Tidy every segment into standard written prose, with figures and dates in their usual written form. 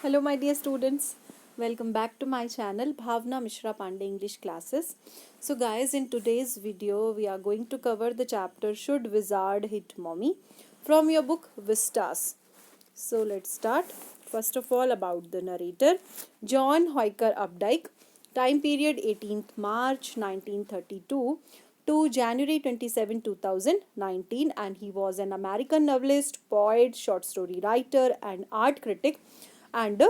Hello my dear students, welcome back to my channel Bhavna Mishra Pandey English Classes. So guys, in today's video we are going to cover the chapter Should Wizard Hit Mommy from your book Vistas. So let's start. First of all, about the narrator, John Hoyker Updike, time period 18th March 1932 to January 27, 2019, and he was an American novelist, poet, short story writer and art critic and a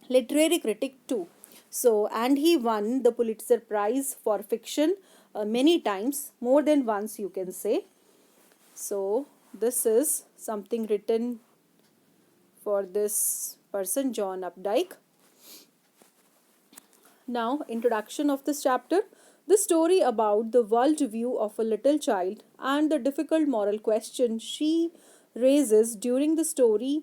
literary critic too. So, and he won the Pulitzer Prize for fiction many times, more than once, you can say. So, this is something written for this person, John Updike. Now, introduction of this chapter. The story about the worldview of a little child and the difficult moral question she raises during the story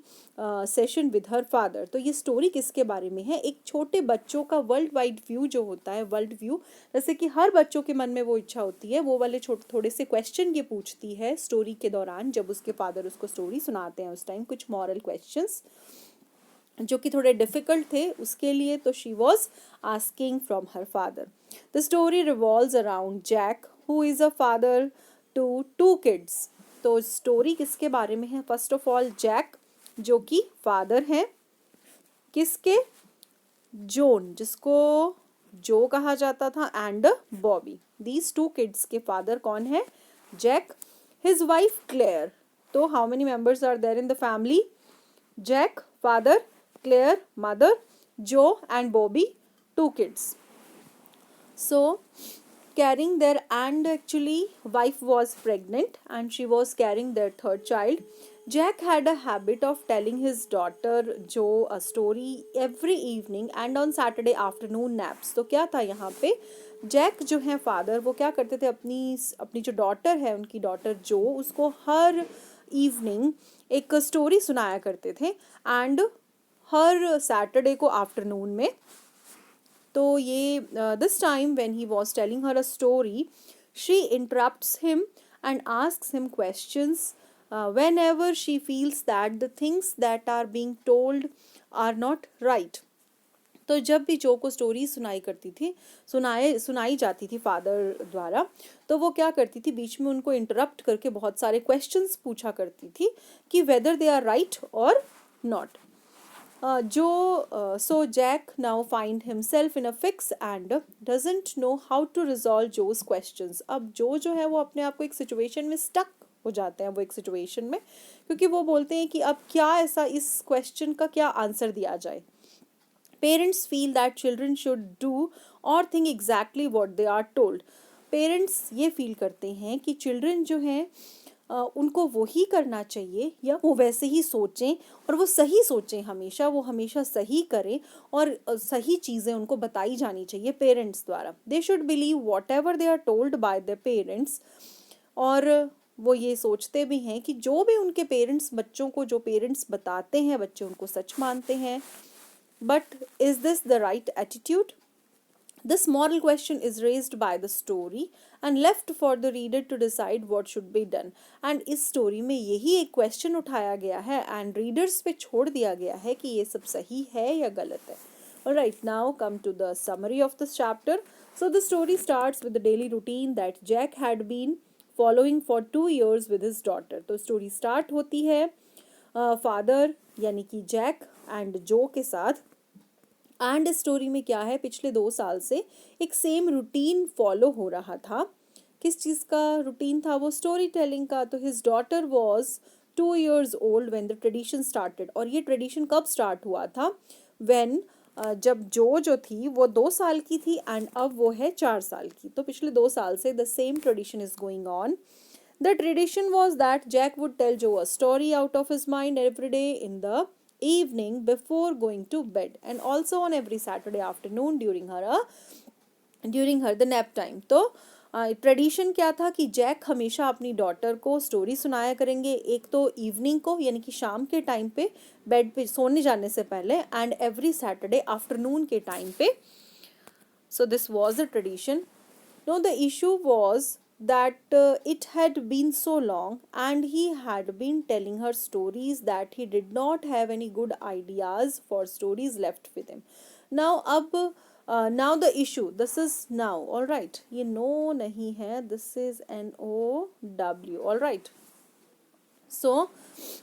session with her father. तो ये story किसके बारे में है? एक छोटे बच्चों का वर्ल्ड वाइड व्यू जो होता है, वर्ल्ड व्यू, जैसे कि हर बच्चों के मन में वो इच्छा होती है, वो वाले थोड़े से क्वेश्चन ये पूछती है स्टोरी के दौरान, जब उसके फादर उसको स्टोरी सुनाते हैं उस टाइम, कुछ मॉरल क्वेश्चंस जो कि थोड़े डिफिकल्ट थे उसके लिए. तो she was asking from her father. The story revolves around Jack who is a father to two kids. तो स्टोरी किसके बारे में है? फर्स्ट ऑफ ऑल जैक जो कि फादर हैं किसके? जोन, जिसको जो कहा जाता था, and Bobby. These two kids के फादर कौन है? जैक. His wife Claire. तो how many members are there in the family? Jack father, Claire mother, Joe and Bobby, two kids. So carrying their, and actually wife was pregnant and she was carrying their third child. Jack had a habit of telling his daughter Joe a story every evening and on Saturday afternoon naps. तो क्या था यहाँ पे? Jack जो है father, वो क्या करते थे, अपनी जो डॉटर है, उनकी डॉटर जो, उसको हर इवनिंग एक स्टोरी सुनाया करते थे एंड हर सैटरडे को आफ्टरनून में. तो ये this time when he was telling her a story, she interrupts him and asks him questions whenever she feels that the things that are being told are not right. तो जब भी जो को story सुनाई जाती थी फादर द्वारा, तो वो क्या करती थी, बीच में उनको इंटरप्ट करके बहुत सारे क्वेश्चंस पूछा करती थी कि वेदर दे आर राइट और not. So Jack now find himself in a fix and doesn't know how to resolve Joe's questions. अब जो है वो अपने आप को एक सिचुएशन में स्टक हो जाते हैं, वो एक सिचुएशन में, क्योंकि वो बोलते हैं कि अब क्या ऐसा इस क्वेश्चन का क्या आंसर दिया जाए. Parents feel that children should do और think exactly what they are told. Parents ये फील करते हैं कि चिल्ड्रन जो हैं उनको वो ही करना चाहिए या वो वैसे ही सोचें और वो सही सोचें, हमेशा वो हमेशा सही करें और सही चीज़ें उनको बताई जानी चाहिए पेरेंट्स द्वारा. They should believe whatever they are told by the parents. और वो ये सोचते भी हैं कि जो भी उनके पेरेंट्स, बच्चों को जो पेरेंट्स बताते हैं, बच्चे उनको सच मानते हैं. But is this the right attitude? This moral question is raised by the story and left for the reader to decide what should be done. And इस स्टोरी में यही एक क्वेश्चन उठाया गया है एंड रीडर्स पे छोड़ दिया गया है कि ये सब सही है या गलत है. Alright, now come to the summary of this chapter. So the story starts with the daily routine that Jack had been following for 2 years with his daughter. तो स्टोरी स्टार्ट होती है फादर यानी कि जैक एंड जो के साथ. And story में क्या है, पिछले 2 साल से एक सेम रूटीन फॉलो हो रहा था. किस चीज़ का रूटीन था? वो स्टोरी टेलिंग का. तो his daughter was 2 years old when the tradition started. और ये ट्रेडिशन कब स्टार्ट हुआ था? व्हेन जब जो थी वो 2 साल की थी एंड अब वो है 4 साल की. तो पिछले 2 साल से the same tradition is going on. The tradition was that Jack would tell Joe a story out of his mind every day in the evening before going to bed and also on every Saturday afternoon during her the nap time. तो tradition क्या था कि Jack हमेशा अपनी daughter को story सुनाया करेंगे, एक तो इवनिंग को यानी कि शाम के टाइम पे बेड पे सोने जाने से पहले एंड एवरी सैटरडे आफ्टरनून के टाइम पे. So this was the tradition. No, the issue was that it had been so long and he had been telling her stories that he did not have any good ideas for stories left with him. now अब now the issue, this is now, all right, ये no नहीं है, this is NOW, all right. सो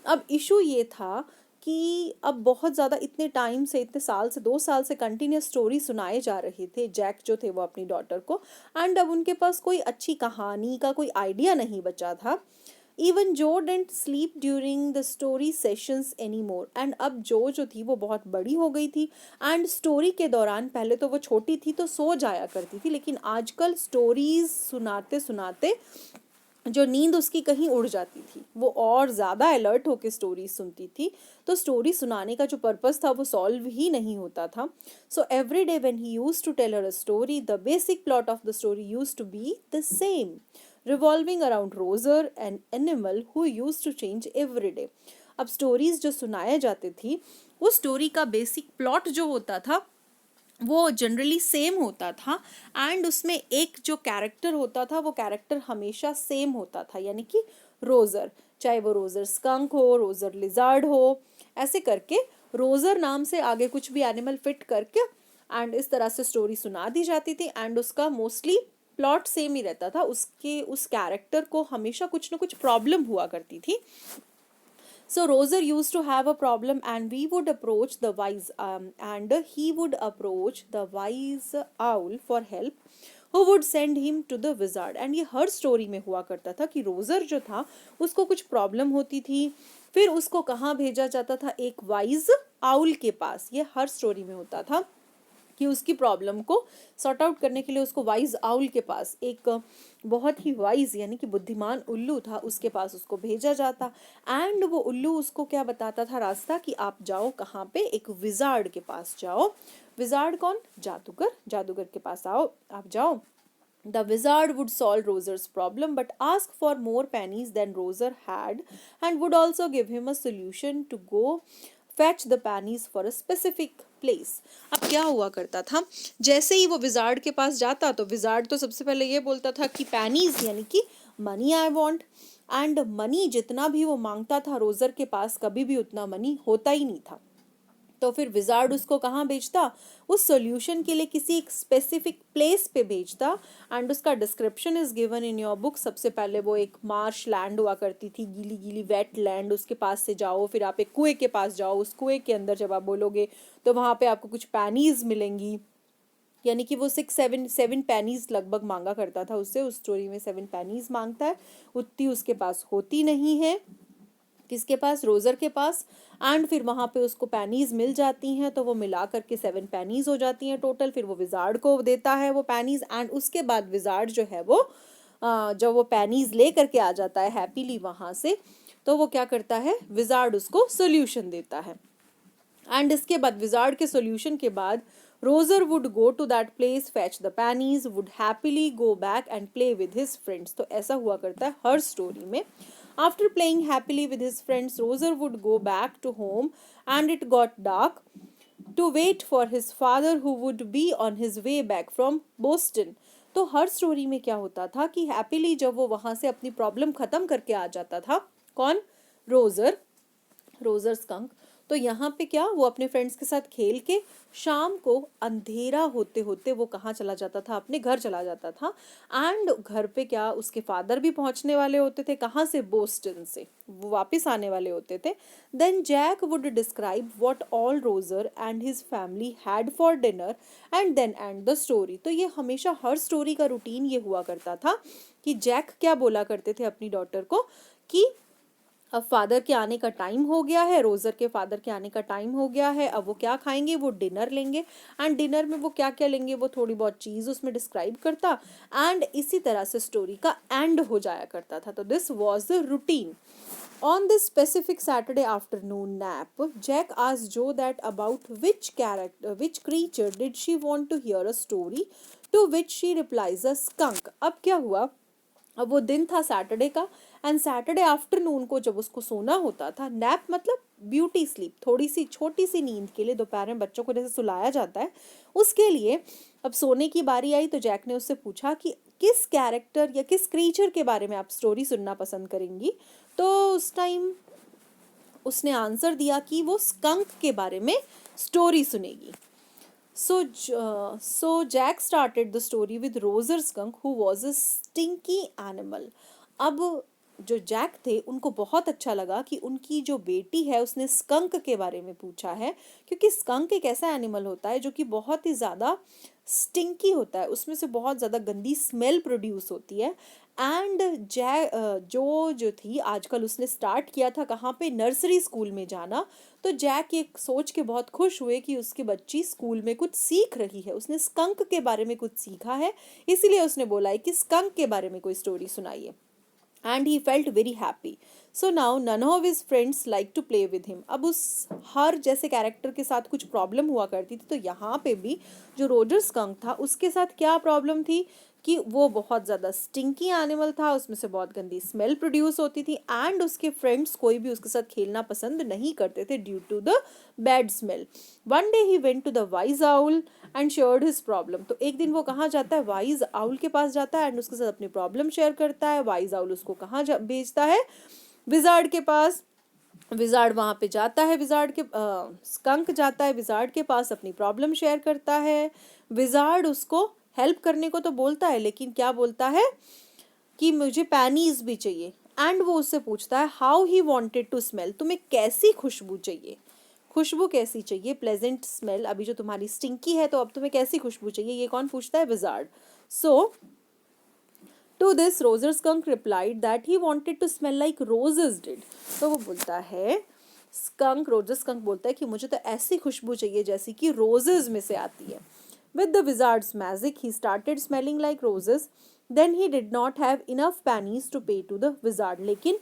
अब issue ये था कि अब बहुत ज़्यादा इतने टाइम से, इतने साल से, 2 साल से कंटिन्यूस स्टोरी सुनाए जा रहे थे जैक जो थे वो अपनी डॉटर को, एंड अब उनके पास कोई अच्छी कहानी का कोई आइडिया नहीं बचा था. इवन जो didn't sleep during the story sessions any more, and अब जो थी वो बहुत बड़ी हो गई थी, एंड स्टोरी के दौरान पहले तो वो छोटी थी तो सो जाया करती थी, लेकिन आजकल स्टोरीज सुनाते सुनाते जो नींद उसकी कहीं उड़ जाती थी, वो और ज़्यादा अलर्ट होकर स्टोरी सुनती थी, तो स्टोरी सुनाने का जो पर्पस था वो सॉल्व ही नहीं होता था. So every day when he used to tell her a story, the basic plot of the story used to be the same, revolving around Roger, an animal who used to change every day. अब stories जो सुनाए जाते थी, वो story का basic plot जो होता था वो जनरली सेम होता था, एंड उसमें एक जो कैरेक्टर होता था वो कैरेक्टर हमेशा सेम होता था, यानी कि रोज़र, चाहे वो रोज़र स्कंक हो, रोज़र लिजार्ड हो, ऐसे करके रोज़र नाम से आगे कुछ भी एनिमल फिट करके एंड इस तरह से स्टोरी सुना दी जाती थी, एंड उसका मोस्टली प्लॉट सेम ही रहता था, उसके उस कैरेक्टर को हमेशा कुछ ना कुछ प्रॉब्लम हुआ करती थी. So Roser used to have a problem, and we would approach the wise and he would approach the wise owl for help, who would send him to the wizard. And ये हर story में हुआ करता था कि Roger जो था उसको कुछ प्रॉब्लम होती थी, फिर उसको कहाँ भेजा जाता था, एक वाइज आउल के पास. ये हर स्टोरी में होता था कि उसकी प्रॉब्लम को सॉर्ट आउट करने के लिए उसको वाइज आउल के पास, एक बहुत ही वाइज यानी कि बुद्धिमान उल्लू था, उसके पास उसको भेजा जाता, एंड वो उल्लू उसको क्या बताता था रास्ता, कि आप जाओ कहाँ पे, एक विजार्ड के पास जाओ. विजार्ड कौन, जादूगर, जादूगर के पास आओ, आप जाओ. The wizard would solve Roser's problem but ask for more pennies than Roser had, and would also give him a solution to go fetch the pennies for a specific place. अब क्या हुआ करता था, जैसे ही वो विजार्ड के पास जाता तो विजार्ड तो सबसे पहले ये बोलता था कि पैनीज यानी कि money I want, and money जितना भी वो मांगता था रोजर के पास कभी भी उतना मनी होता ही नहीं था. तो फिर विजार्ड उसको कहाँ भेजता, उस सॉल्यूशन के लिए किसी एक स्पेसिफिक प्लेस पे भेजता, एंड उसका description is given in your book. सबसे पहले वो एक मार्श लैंड हुआ करती थी, गीली गीली वेट लैंड, उसके पास से जाओ, फिर आप एक कुएं के पास जाओ, उस कुएं के अंदर जब आप बोलोगे तो वहाँ पे आपको कुछ पैनीज मिलेंगी, यानी कि वो 6-7 पैनीज लगभग मांगा करता था उससे, उस स्टोरी में 7 पैनीज मांगता है, उतनी उसके पास होती नहीं है, किसके पास, रोजर के पास, एंड फिर वहाँ पे उसको पैनीज मिल जाती हैं, तो वो मिला करके 7 पैनीज हो जाती हैं टोटल, फिर वो विजार्ड को देता है वो पैनीज, एंड उसके बाद विजार्ड जो है वो जब वो पैनीज ले करके आ जाता है हैप्पीली वहाँ से, तो वो क्या करता है, विजार्ड उसको सोल्यूशन देता है, एंड इसके बाद विजार्ड के सोल्यूशन के बाद Roger would go to that place, fetch the pennies, would happily go back and play with his friends. तो ऐसा हुआ करता है हर स्टोरी में. After playing happily with his friends, Roser would go back to home, and it got dark, to wait for his father who would be on his way back from Boston. तो हर story में क्या होता था कि happily जब वो वहाँ से अपनी प्रॉब्लम ख़त्म करके आ जाता था, कौन, रोजर, रोजर स्कंक, तो यहाँ पे क्या, वो अपने फ्रेंड्स के साथ खेल के शाम को अंधेरा होते होते वो कहाँ चला जाता था, अपने घर चला जाता था, एंड घर पे क्या, उसके फादर भी पहुँचने वाले होते थे, कहाँ से, बोस्टन से वो वापस आने वाले होते थे. Then Jack would describe what all Roger and his family had for dinner, and then end the story. तो ये हमेशा हर स्टोरी का रूटीन ये हुआ करता था कि जैक क्या बोला करते थे अपनी डॉटर को कि अब फादर के आने का टाइम हो गया है, रोजर के फादर के आने का टाइम हो गया है, अब वो क्या खाएंगे, वो डिनर लेंगे, एंड डिनर में वो क्या क्या लेंगे, वो थोड़ी बहुत चीज़ उसमें डिस्क्राइब करता, एंड इसी तरह से स्टोरी का एंड हो जाया करता था. तो this was the routine. On this specific Saturday afternoon nap, Jack asked Joe that about which creature did she want to hear a story, to which she replies a skunk. अब क्या हुआ, अब वो दिन था सैटरडे का, and Saturday afternoon को जब उसको सोना होता था, नैप मतलब ब्यूटी स्लीप, थोड़ी सी छोटी सी नींद के लिए, दोपहर में बच्चों को जैसे सुलाया जाता है उसके लिए अब सोने की बारी आई, तो जैक ने उससे पूछा कि किस कैरेक्टर या किस क्रीचर के बारे में आप स्टोरी सुनना पसंद करेंगी, तो उस टाइम उसने आंसर दिया कि वो स्कंक के बारे में story सुनेगी. So Jack started the story with Roser skunk, who was a stinky animal. अब जो जैक थे उनको बहुत अच्छा लगा कि उनकी जो बेटी है उसने स्कंक के बारे में पूछा है, क्योंकि स्कंक एक ऐसा एनिमल होता है जो कि बहुत ही ज़्यादा स्टिंकी होता है, उसमें से बहुत ज़्यादा गंदी स्मेल प्रोड्यूस होती है. एंड जो थी आजकल उसने स्टार्ट किया था कहाँ पे, नर्सरी स्कूल में जाना. तो जैक ये सोच के बहुत खुश हुए कि उसकी बच्ची स्कूल में कुछ सीख रही है, उसने स्कंक के बारे में कुछ सीखा है, इसीलिए उसने बोला है कि स्कंक के बारे में कोई स्टोरी सुनाइए. And he felt very happy. So now none of his friends like to play with him. अब उस हर जैसे कैरेक्टर के साथ कुछ प्रॉब्लम हुआ करती थी, तो यहाँ पे भी जो रोजर स्कंक था उसके साथ क्या प्रॉब्लम थी कि वो बहुत ज़्यादा स्टिंकी एनिमल था, उसमें से बहुत गंदी स्मेल प्रोड्यूस होती थी, एंड उसके फ्रेंड्स कोई भी उसके साथ खेलना पसंद नहीं करते थे due to the bad smell. One day he went to the wise owl and shared his problem. तो एक दिन वो कहाँ जाता है, वाइज आउल के पास जाता है एंड उसके साथ अपनी प्रॉब्लम शेयर करता है. वाइज आउल उसको कहाँ भेजता है, विजार्ड के पास. विजार्ड वहाँ पे जाता है, स्कंक जाता है विजार्ड के पास, अपनी प्रॉब्लम शेयर करता है. विजार्ड उसको हेल्प करने को तो बोलता है, लेकिन क्या बोलता है कि मुझे पैनीज भी चाहिए. एंड वो उससे पूछता है how he wanted to smell, तुम्हें कैसी खुशबू चाहिए, खुशबू कैसी चाहिए, प्लेजेंट स्मेल. अभी जो तुम्हारी स्टिंकी है तो अब तुम्हें कैसी खुशबू चाहिए, ये कौन पूछता है, wizard. So to this Roger skunk replied that he wanted to smell like roses did. तो वो बोलता है, रोजर स्कंक बोलता है कि मुझे तो ऐसी खुशबू चाहिए जैसी कि रोजेस में से आती है. With the wizard's magic, he started smelling like roses. Then he did not have enough pennies to pay to the wizard. लेकिन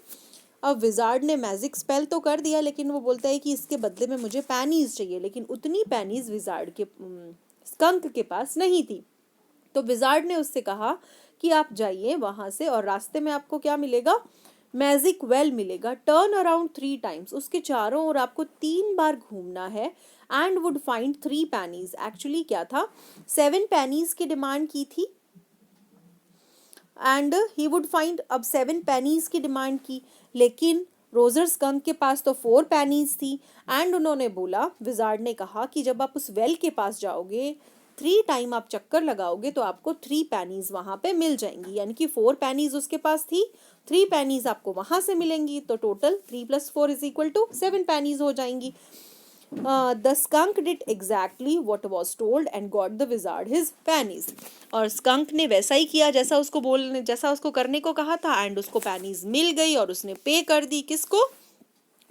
अब विजार्ड ने मैजिक स्पेल तो कर दिया, लेकिन वो बोलता है कि इसके बदले में मुझे पैनीज चाहिए, लेकिन उतनी पैनीज विजार्ड के स्कंक के पास नहीं थी. तो विजार्ड ने उससे कहा कि आप जाइए वहाँ से और रास्ते में आपको क्या मिलेगा, मैजिक वेल मिलेगा. टर्न अराउंड 3 times, उसके चारों ओर आपको 3 बार घूमना है. And would find 3 pennies. Actually क्या था, 7 pennies की डिमांड की थी एंड ही वुड फाइंड, अब 7 pennies की डिमांड की, लेकिन रोजर स्कंक के पास तो 4 pennies थी. एंड उन्होंने बोला, विजार्ड ने कहा कि जब आप उस वेल के पास जाओगे 3 टाइम आप चक्कर लगाओगे तो आपको 3 pennies वहाँ पे मिल जाएंगी, यानी कि 4 pennies उसके पास थी, 3 pennies आपको वहाँ से मिलेंगी, तो टोटल 3 + 4 = 7 pennies हो जाएंगी. The skunk did exactly what was told and got the wizard his pennies. और skunk ने वैसा ही किया जैसा उसको करने को कहा था, एंड उसको pennies मिल गई और उसने पे कर दी किसको,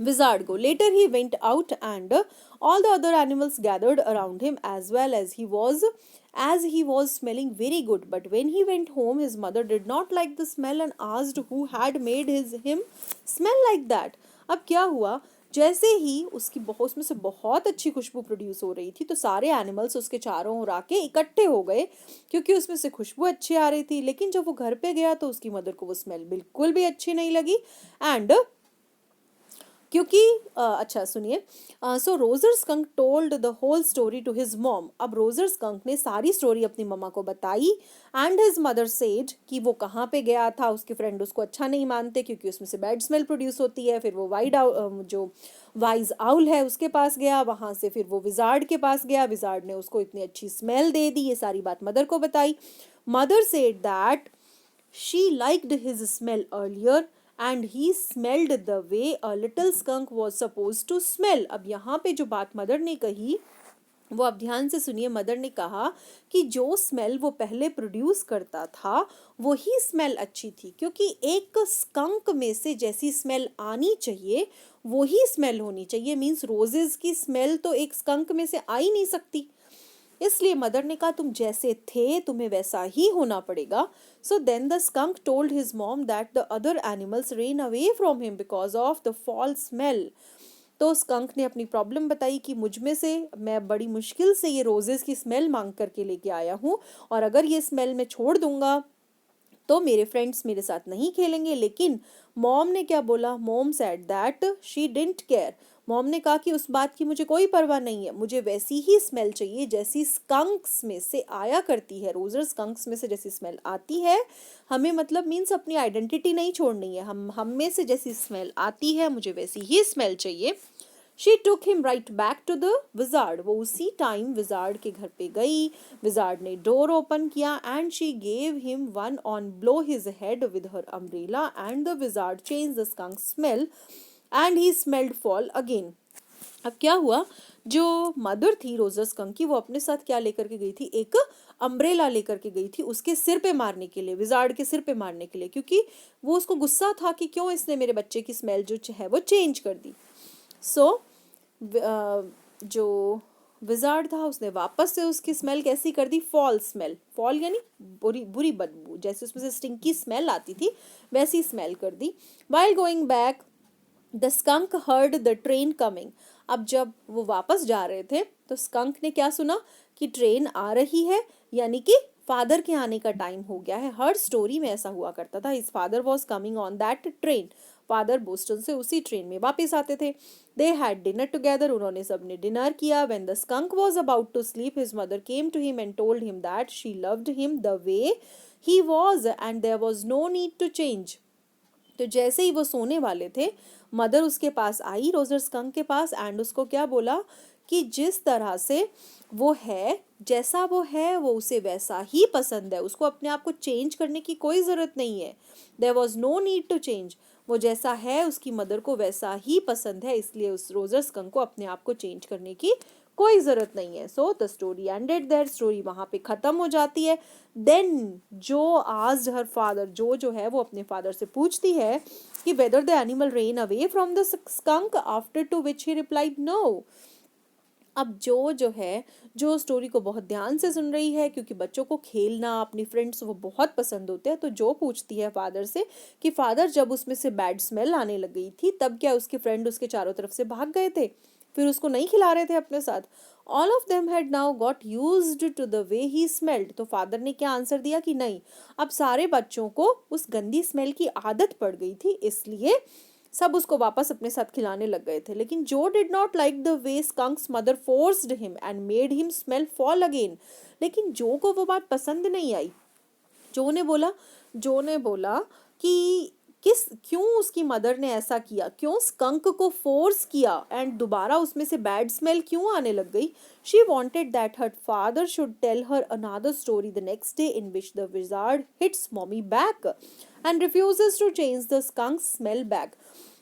wizard को. Later he went out and all the other animals gathered around him as well as he was smelling very good. But when he went home, his mother did not like the smell and asked who had made him smell like that. अब क्या हुआ, जैसे ही उसमें से बहुत अच्छी खुशबू produce हो रही थी, तो सारे एनिमल्स उसके चारों ओर आके इकट्ठे हो गए क्योंकि उसमें से खुशबू अच्छी आ रही थी. लेकिन जब वो घर पे गया तो उसकी मदर को वो स्मेल बिल्कुल भी अच्छी नहीं लगी. एंड क्योंकि अच्छा सुनिए, so Roger skunk told the whole story to his mom. अब रोजर स्कंक ने सारी स्टोरी अपनी मम्मा को बताई. एंड हिज मदर सेड कि वो कहाँ पे गया था, उसके फ्रेंड उसको अच्छा नहीं मानते क्योंकि उसमें से बैड स्मेल प्रोड्यूस होती है. फिर वो जो वाइज आउल है उसके पास गया, वहाँ से फिर वो विजार्ड के पास गया, विजार्ड ने उसको इतनी अच्छी स्मेल दे दी. ये सारी बात मदर को बताई. Mother said that she liked his smell earlier and he smelled the way a little skunk was supposed to smell. अब यहाँ पे जो बात मदर ने कही वो अब ध्यान से सुनिए. मदर ने कहा कि जो स्मेल वो पहले प्रोड्यूस करता था वही स्मेल अच्छी थी, क्योंकि एक स्कंक में से जैसी स्मेल आनी चाहिए वही स्मेल होनी चाहिए. मीन्स रोजेस की स्मेल तो एक स्कंक में से आ ही नहीं सकती. इसलिए मदर ने कहा तुम जैसे थे तुम्हें वैसा ही होना पड़ेगा. So then the skunk told his mom that the other animals ran away from him because of the foul smell. तो स्कंक ने अपनी प्रॉब्लम बताई कि मुझ में से मैं बड़ी मुश्किल से ये रोजेस की स्मेल मांग करके लेके आया हूँ, और अगर ये स्मेल मैं छोड़ दूंगा तो मेरे फ्रेंड्स मेरे साथ नहीं खेलेंगे. लेकिन मॉम ने क्या बोला, mom said that she didn't care. Mom ने कहा कि उस बात की मुझे कोई परवाह नहीं है, मुझे वैसी ही स्मेल चाहिए जैसी स्कंक्स में से आया करती है। रोजर स्कंक्स में से जैसी स्मेल आती है, हमें मतलब मीन्स अपनी आइडेंटिटी नहीं छोड़नी है, हम में से जैसी स्मेल आती है मुझे वैसी ही स्मेल चाहिए। She took him right back to the wizard. वो उसी टाइम विजार्ड के घर पे गई, विजार्ड ने डोर ओपन किया and she gave him one on blow his head with her umbrella and the wizard change the skunk smell and he smelled fall again. अब क्या हुआ, जो मदर थी रोजर स्कंक की, वो अपने साथ क्या लेकर के गई थी, एक अम्ब्रेला लेकर के गई थी उसके सिर पे मारने के लिए, विजार्ड के सिर पे मारने के लिए, क्योंकि वो उसको गुस्सा था कि क्यों इसने मेरे बच्चे की स्मेल जो है वो चेंज कर दी। सो जो विजार्ड था उसने वापस से उसकी स्मेल कैसी कर दी, फॉल स्मेल, फॉल यानी बुरी बुरी बदबू, जैसे उसमें से स्टिंकी स्मेल आती थी वैसी स्मेल कर दी। While going back the skunk heard the train coming. अब जब वो वापस जा रहे थे तो स्कंक ने क्या सुना कि ट्रेन आ रही है, यानी कि फादर के आने का टाइम हो गया है। हर स्टोरी में ऐसा हुआ करता था, his father was coming on that train, father Boston से उसी ट्रेन में वापस आते थे। दे हैड डिनर टुगेदर, उन्होंने सबने डिनर किया। When the skunk was about to sleep his mother came to him and told him that she loved him the way he was and there was no need to change. तो जैसे ही वो सोने वाले थे, mother उसके पास आई, Roger skunk के पास, and उसको क्या बोला कि जिस तरह से वो है, जैसा वो है वो उसे वैसा ही पसंद है, उसको अपने आप को चेंज करने की कोई ज़रूरत नहीं है। There was no need to change, वो जैसा है उसकी मदर को वैसा ही पसंद है, इसलिए उस रोजर स्कंक को अपने आप को चेंज करने की कोई ज़रूरत नहीं है। So the story ended there, story वहाँ पे ख़त्म हो जाती है। देन जो आस्क्ड हर फादर, जो है वो अपने फादर से पूछती है कि whether the animal ran away from the skunk, after to which he replied no. अब जो है, जो स्टोरी को बहुत ध्यान से सुन रही है, क्योंकि बच्चों को खेलना, अपनी फ्रेंड्स वो बहुत पसंद होते हैं, तो जो पूछती है फादर से कि फादर जब उसमें से बैड स्मेल आने लग गई थी तब क्या उसके फ्रेंड उसके चारों तरफ से भाग गए थे, फिर उसको नहीं खिला रहे थे अपने साथ? All of them had now got used to the way he smelled. तो फादर ने क्या आंसर दिया कि नहीं, अब सारे बच्चों को उस गंदी स्मेल की आदत पड़ गई थी, इसलिए सब उसको वापस अपने साथ खिलाने लग गए थे। लेकिन Joe did not like the way skunk's mother forced him and made him smell foul again. लेकिन जो को वो बात पसंद नहीं आई। जो ने बोला कि क्यों उसकी मदर ने ऐसा किया, क्यों स्कंक को फोर्स किया एंड दोबारा उसमें से बैड स्मेल क्यों आने लग गई। She wanted that her father should tell her another story the next day in which the wizard hits mommy back and refuses to change the skunk smell back.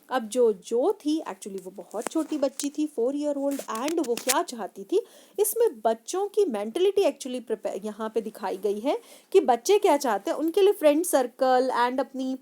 अब जो थी एक्चुअली वो बहुत छोटी बच्ची थी, 4 ईयर ओल्ड, एंड वो क्या चाहती थी, इसमें बच्चों की मेंटलिटी एक्चुअली यहाँ पे दिखाई गई है कि बच्चे क्या चाहते हैं, उनके लिए फ्रेंड सर्कल एंड अपनी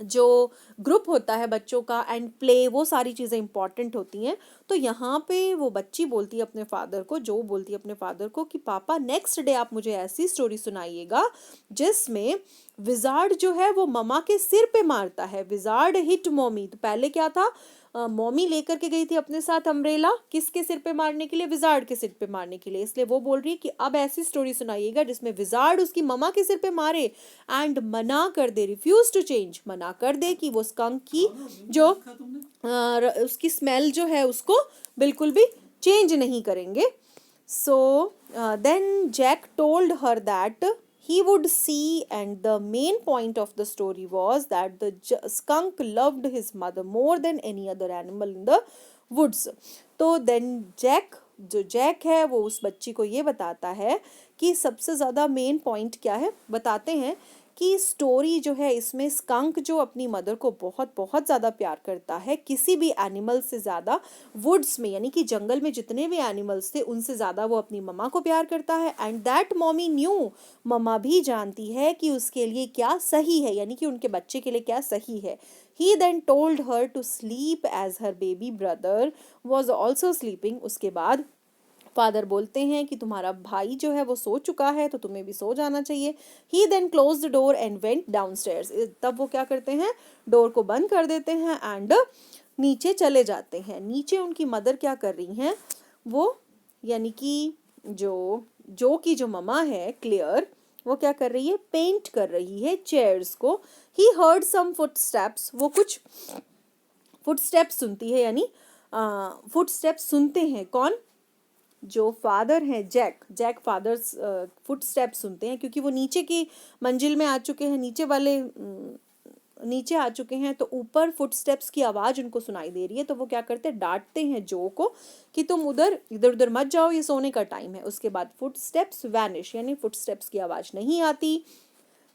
जो ग्रुप होता है बच्चों का एंड प्ले, वो सारी चीज़ें इंपॉर्टेंट होती हैं। तो यहाँ पे वो बच्ची बोलती है अपने फादर को, जो बोलती है अपने फादर को कि पापा नेक्स्ट डे आप मुझे ऐसी स्टोरी सुनाइएगा जिसमें विजार्ड जो है वो ममा के सिर पे मारता है। विजार्ड हिट मॉमी, तो पहले क्या था, मॉमी लेकर के गई थी अपने साथ अम्ब्रेला, किसके सिर पे मारने के लिए, विजार्ड के सिर पे मारने के लिए, इसलिए वो बोल रही है कि अब ऐसी स्टोरी सुनाइएगा जिसमें विजार्ड उसकी ममा के सिर पे मारे एंड मना कर दे, रिफ्यूज टू चेंज, मना कर दे कि वो स्कंक की जो उसकी स्मेल जो है उसको बिल्कुल भी चेंज नहीं करेंगे। So then Jack told her that he would see, and the main point of the story was that the skunk loved his mother more than any other animal in the woods. तो then जो Jack है वो उस बच्ची को ये बताता है कि सबसे ज़्यादा मेन पॉइंट क्या है, बताते हैं कि स्टोरी जो है इसमें स्कंक जो अपनी मदर को बहुत बहुत ज़्यादा प्यार करता है, किसी भी एनिमल से ज़्यादा, वुड्स में यानी कि जंगल में जितने भी एनिमल्स थे उनसे ज़्यादा वो अपनी मम्मा को प्यार करता है। एंड दैट मॉमी न्यू, मम्मा भी जानती है कि उसके लिए क्या सही है, यानी कि उनके बच्चे के लिए क्या सही है। He then told her to sleep as her baby brother was also sleeping. उसके बाद फादर बोलते हैं कि तुम्हारा भाई जो है वो सो चुका है तो तुम्हें भी सो जाना चाहिए। He then closed the door and went downstairs. तब वो क्या करते हैं, डोर को बंद कर देते हैं एंड नीचे चले जाते हैं। नीचे उनकी मदर क्या कर रही हैं, वो यानी कि जो की जो ममा है क्लियर, वो क्या कर रही है, पेंट कर रही है चेयर्स को। He heard some footsteps, वो कुछ फुटस्टेप्स सुनती है, यानी फुटस्टेप्स सुनते हैं। कौन? जो फादर हैं, जैक फादर्स फुटस्टेप्स सुनते हैं, क्योंकि वो नीचे की मंजिल में आ चुके हैं, नीचे आ चुके हैं, तो ऊपर फुटस्टेप्स की आवाज़ उनको सुनाई दे रही है। तो वो क्या करते हैं, डांटते हैं जो को कि तुम इधर उधर मत जाओ, ये सोने का टाइम है। उसके बाद फुटस्टेप्स वैनिश, यानी फुटस्टेप्स की आवाज़ नहीं आती।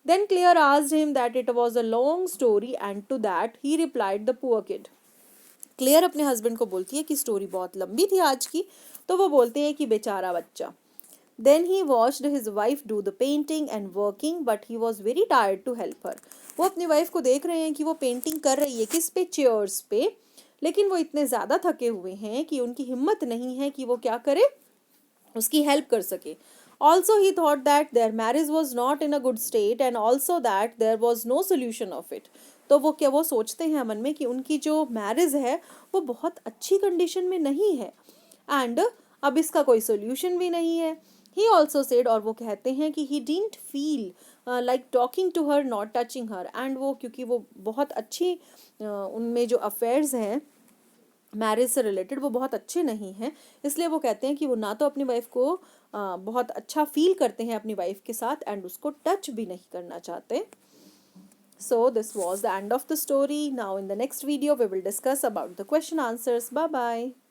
Then Claire asked him that it was a long story, and to that he replied, the poor kid. Clear अपने हस्बैंड को बोलती है कि स्टोरी बहुत लंबी थी आज की, तो वो बोलते हैं कि बेचारा बच्चा। Then he watched his wife do the painting and working, but he was very tired to help her. वो अपनी वाइफ को देख रहे हैं कि वो पेंटिंग कर रही है, किस पे? चेयर्स पे। लेकिन वो इतने ज़्यादा थके हुए हैं कि उनकी हिम्मत नहीं है कि वो क्या करे, उसकी हेल्प कर सके। Also he thought that their marriage was not in a good state, and also that there was no solution of it. तो वो सोचते हैं मन में कि उनकी जो मैरिज है वो बहुत अच्छी कंडीशन में नहीं है, एंड अब इसका कोई सोल्यूशन भी नहीं है। ही ऑल्सो सेड, और वो कहते हैं कि he didn't feel like talking to her, not touching her, and वो क्योंकि वो बहुत अच्छी उनमें जो अफेयर्स हैं मैरिज से रिलेटेड वो बहुत अच्छे नहीं हैं, इसलिए वो कहते हैं कि वो ना तो अपनी वाइफ को बहुत अच्छा फील करते हैं अपनी वाइफ के साथ, एंड उसको टच भी नहीं करना चाहते। So this was the end of the story. Now in the next video we will discuss about the question answers. Bye bye.